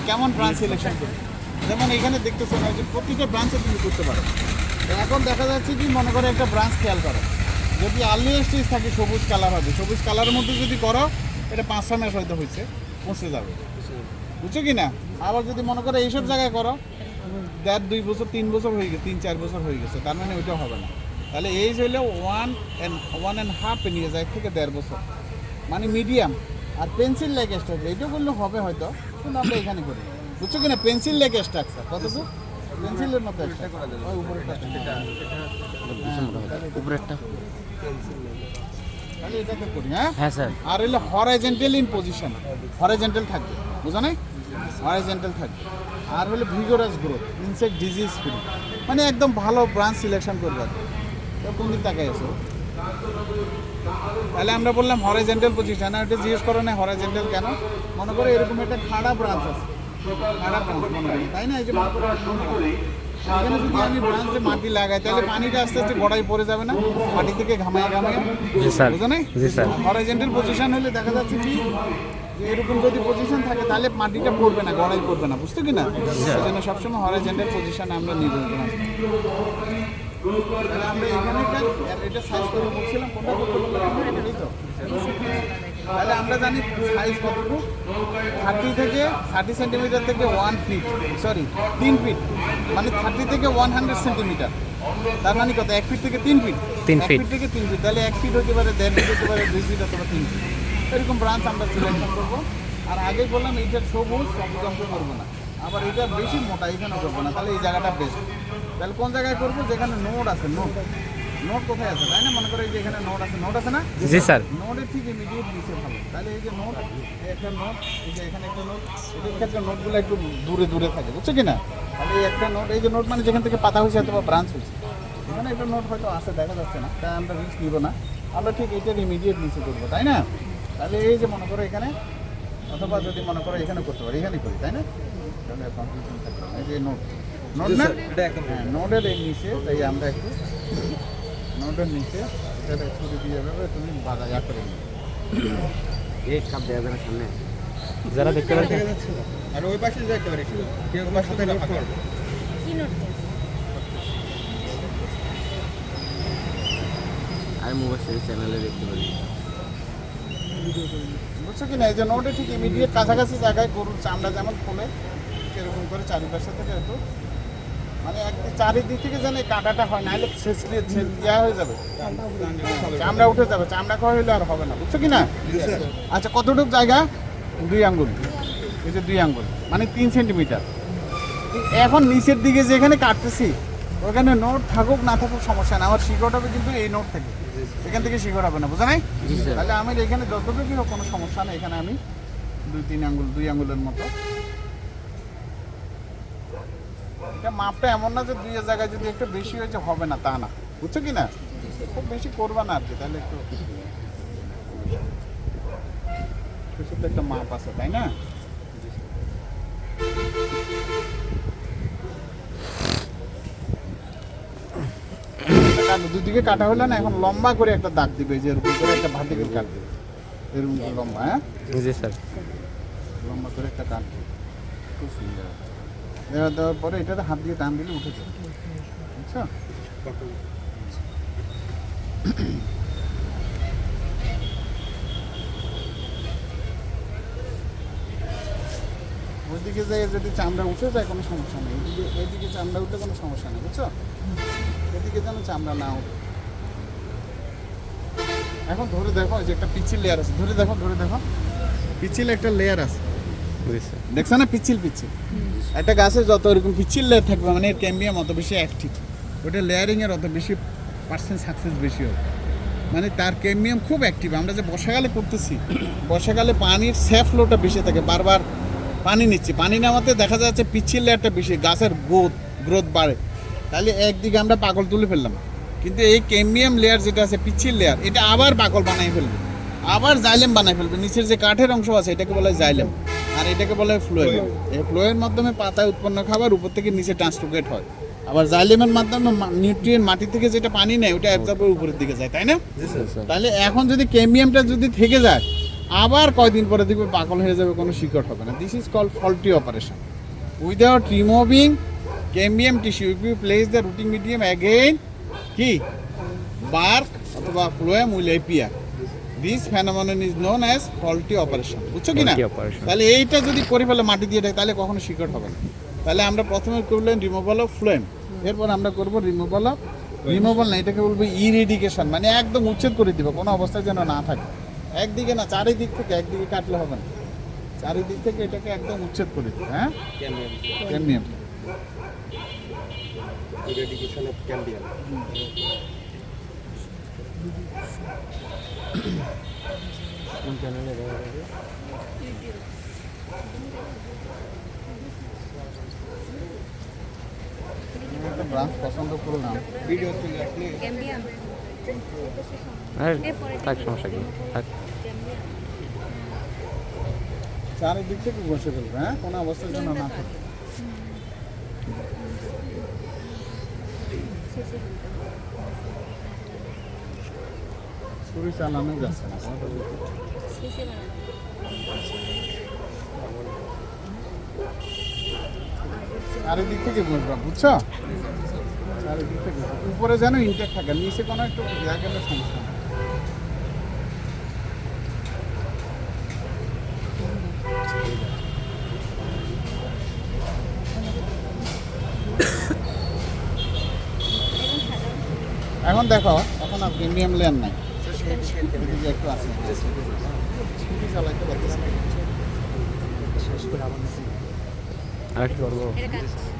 কেমন branch selection করবে। যেমন এখানে দেখতেছো না যে প্রতিটা ব্রাঞ্চে তুমি করতে পারো। তো এখন দেখা যাচ্ছে কি মনে করো একটা ব্রাঞ্চ খেয়াল করো, যদি আর্লি স্টেজ থাকে সবুজ কালার হবে, সবুজ কালারের মধ্যে যদি করো এটা 5-6 মাস হয়তো হয়েছে, পৌঁছে যাবে, বুঝছো কি না। আবার যদি মনে করো এইসব জায়গায় করো 1.5-2 বছর 3 বছর হয়ে গেছে, 3-4 বছর হয়ে গেছে, তার মানে ওইটা হবে না। তাহলে এইজ হইলে 1.5 নিয়ে যায় থেকে 1.5 বছর, মানে মিডিয়াম। আর পেন্সিল লেগ স্ট্রাকচার এটা করলে হবে হয়তো, কিন্তু আমরা এখানে করি, বুঝছো কিনা। পেন্সিল লেগ স্ট্রাকচার কতটুকু পেন্সিলের মতো ওই উপরেরটা তাহলে এটাকে করি। হ্যাঁ হ্যাঁ স্যার। আর হইলে হরাইজন্টাল ইন পজিশন, হরাইজন্টাল থাকবে, বুঝো নাই, হরাইজন্টাল থাকবে। আর হলো vigorous growth, insect disease free, মানে একদম ভালো ব্রাঞ্চ সিলেকশন করবে। তো কোন দিক তাকাই আছো, তাহলে আমরা বললাম হরাইজন্টাল পজিশন। আর এটা জিজ্ঞেস করো না হরাইজন্টাল কেন, মনে করো এরকম একটা খাড়া ব্রাঞ্চ আছে, খাড়া ব্রাঞ্চ মনে করি, তাই না। এই যে মনে করো এখানে যদি আমি ব্রাঞ্চে মাটি লাগাই তাহলে পানিটা আস্তে আস্তে গড়াই পড়ে যাবে না, মাটি থেকে ঘামায় ঘামায়, জি স্যার। বুঝো নাই। জি স্যার। হরাইজন্টাল পজিশন হলে দেখা যাচ্ছে কি যে এরকম যদি পজিশন থাকে তাহলে মাটিটা পড়বে না, গড়াই পড়বে না, বুঝতো কি না। সেই জন্য সবসময় হরাইজন্টাল পজিশন আমরা নিব। তাহলে আমরা এখানে এটা সাইজ করে বলছিলাম, কোনটা করতে বললাম এই তো। তাহলে আমরা জানি সাইজ কতটুকু, 30 থেকে 30 সেন্টিমিটার থেকে 1 ফিট, সরি 3 ফিট, মানে 30 থেকে 100 সেন্টিমিটার, তার মানে কত, 1 ফিট থেকে 3 ফিট, 3 1 ফিট ফিট থেকে 3 ফিট, তাহলে 1 ফিট হতে পারে, 1.5 ফিট হতে পারে, 2 ফিট অথবা 3 ফিট, এরকম ব্রাঞ্চ আমরা সিলেকশন করবো। আর আগেই বললাম এইটার সবুজ অঙ্ক করবো না, আবার এটা বেশি মোটা এখানে করবো না, তাহলে এই জায়গাটা বেস্ট। তাহলে কোন জায়গায় করবো, যেখানে নোড আছে, নোড কোথায় আছে, তাই না, মনে করো এই যে এখানে নোড আছে না। জি স্যার। নোডের ঠিক ইমিডিয়েট নিচে ভালো, তাহলে এই যে নোড, একটা নোড, এই যে এখানে একটা নোড, এদের ক্ষেত্রে নোটগুলো একটু দূরে দূরে থাকে, বুঝছো কি না। তাহলে এই একটা নোট, এই যে নোট মানে যেখান থেকে পাতা হয়েছে অথবা ব্রাঞ্চ হয়েছে, এখানে একটা নোট হয়তো আসে, দেখা যাচ্ছে না, তাই আমরা রিস্ক নিব না, আমরা ঠিক এইটার ইমিডিয়েট নিচে করবো, তাই না। তাহলে এই যে মনে করো এখানে, অথবা যদি মনে করো এখানে করতে পারি, এখানে করি, তাই না। তাহলে কনফিউশন থাকবে না। এই যে নোট না, হ্যাঁ নোটের এই নিচে, তাই আমরা একটু নোটের নিচে এটা ছুরি দিয়ে যাবে, তুমি বাধা যা করে এই কাপ দেওয়া যাবে সামনে যারা দেখতে পাচ্ছেন। আর ওই পাশে যাইতে পারি, কেউ পাশে রাখতে পারবো। আমি মোবাইল চ্যানেলে দেখতে পারি, বুঝছো কি না। এই যে নোটে ঠিক ইমিডিয়েট কাছাকাছি জায়গায় গরুর চামড়া যেমন খোলে সেরকম করে চারিপাশে থেকে একটু, মানে চারিদিক থেকে যেন এই কাঁটাটা হয়, নাহলে দেওয়া হয়ে যাবে, চামড়া উঠে যাবে, চামড়া খাওয়া হইলে আর হবে না, বুঝছো কি না। আচ্ছা কতটুকু জায়গা, 2 আঙ্গুল, এই যে 2 আঙ্গুল মানে 3 সেন্টিমিটার। এখন নিচের দিকে যেখানে কাটতেছি ওখানে নোট থাকুক না থাকুক সমস্যা না, আমার শিকড় হবে কিন্তু এই নোট থেকে, এখান থেকে শিকড় হবে না, বুঝো নাই। তাহলে আমি এখানে যতটুকু হোক কোনো সমস্যা নেই, এখানে আমি 2-3 আঙ্গুল, 2 আঙ্গুলের মতো। এটা মাপটা এমন না যে 2 জায়গায় যদি একটু বেশি হয়েছে হবে না, তা না, বুঝছো কি না। খুব বেশি করবা না আর কি, তাহলে একটু কিছু তো একটা মাপ আছে, তাই না। দুদিকে কাটা হলো না, এখন লম্বা করে একটা দাগ দিবে, যে এরকম করে একটা ভার্টিক্যাল কাট দিবে, এরকম করে লম্বা। হ্যাঁ জি স্যার। লম্বা করে একটা কাট দিবে, খুব সুন্দর। দেওয়ার পরে এটাতে হাত দিয়ে টান দিলে উঠে যাবে, বুঝছো। ওইদিকে যাই যদি চামড়া উঠে যায় কোনো সমস্যা নেই, এইদিকে চামড়া উঠলে কোনো সমস্যা নেই, বুঝছো। এদিকে যেন চামড়া না উঠে। এখন ধরে দেখো যে একটা পিচ্ছিল লেয়ার আছে, ধরে দেখো পিচ্ছিল একটা লেয়ার আছে, দেখছো না, পিচ্ছিল একটা গাছে যত এরকম পিচ্ছিল লেয়ার থাকবে, মানে এর ক্যাম্বিয়াম অত বেশি অ্যাক্টিভ, ওটা লেয়ারিংয়ের অত বেশি পার্সেন্ট সাকসেস বেশি হবে, মানে তার ক্যাম্বিয়াম খুব অ্যাক্টিভ। আমরা যে বর্ষাকালে করতেছি, বর্ষাকালে পানির সেফ ফ্লোটা বেশি থাকে, বারবার পানি নিচ্ছে, পানি নেওয়াতে দেখা যাচ্ছে পিচ্ছিল লেয়ারটা বেশি, গাছের গ্রোথ বাড়ে। তাহলে একদিকে আমরা পাকল তুলে ফেললাম, কিন্তু এই ক্যাম্বিয়াম লেয়ার যেটা আছে পিচ্ছিল লেয়ার, এটা আবার পাকল বানাই ফেলবে, আবার জাইলেম বানাই ফেলবে, নিচের যে কাঠের অংশ আছে এটাকে বলা হয় জাইলেম, আর এটাকে বলা হয় ফ্লোয়েম। এই ফ্লোয়ের মাধ্যমে পাতায় উৎপন্ন খাবার উপর থেকে নিচে ট্রান্সলোকেট হয়, আবার জাইলেমের মাধ্যমে নিউট্রিয়েন্ট মাটি থেকে যেটা পানি নেয় ওটা অ্যাবজর্ব করে উপরের দিকে যায়, তাই না। তাহলে এখন যদি ক্যাম্বিয়ামটা যদি থেকে যায় আবার কয়দিন পরে দেখবে পাগল হয়ে যাবে, কোনো শিকড় হবে না। This is called faulty operation. Without removing cambium tissue if you place the rooting medium again কি বার্ক অথবা phloem will appear. This phenomenon is known as faulty operation. বুঝছো কি না? Faulty operation. তাহলে এইটা যদি করে ফেলে মাটি দিয়ে দেয় তাহলে কখনো শিকড় হবে না। তাহলে আমরা প্রথমে করলেন রিমুভাল অফ ফ্লোয়েম, এরপর আমরা করব রিমুভাল অফ, রিমুভাল না এটাকে বলবো ইরিডিকেশন, মানে একদম উচ্ছেদ করে দিব, কোনো অবস্থায় যেন না থাকে। একদিকে না, চারিদিক থেকে, একদিকে কাটলে হবে না, চারিদিক থেকে এটাকে একদম উচ্ছেদ করে দিবে। হ্যাঁ, ক্যাম্বিয়াম। ইরেডিকেশন অফ ক্যাম্বিয়াম। কোন চ্যানেলে দেখা যাবে? একটা ব্রাঞ্চ পছন্দ করলাম, ভিডিও তুলে আপনি ক্যাম্বিয়াম আর থাক, সমস্যা কি, থাক। চারিদিক থেকে বসে ফেলবে। হ্যাঁ, কোনো অবস্থার জন্য না থাকে। ছুরি চালানো যাচ্ছে না, চারিদিক থেকে বসবা, বুঝছো? চারিদিক থেকে উপরে যেন ইনটেক থাকে, নিচে কোনো একটু দেওয়া গেলে সমস্যা নেই। এখন দেখো, এখন আর প্রিমিয়াম লেয়ার নাই, এদিকে একটু আছে, ছুরি চালাইতে পারতেছি না। আর কি করবো? এটা কাজ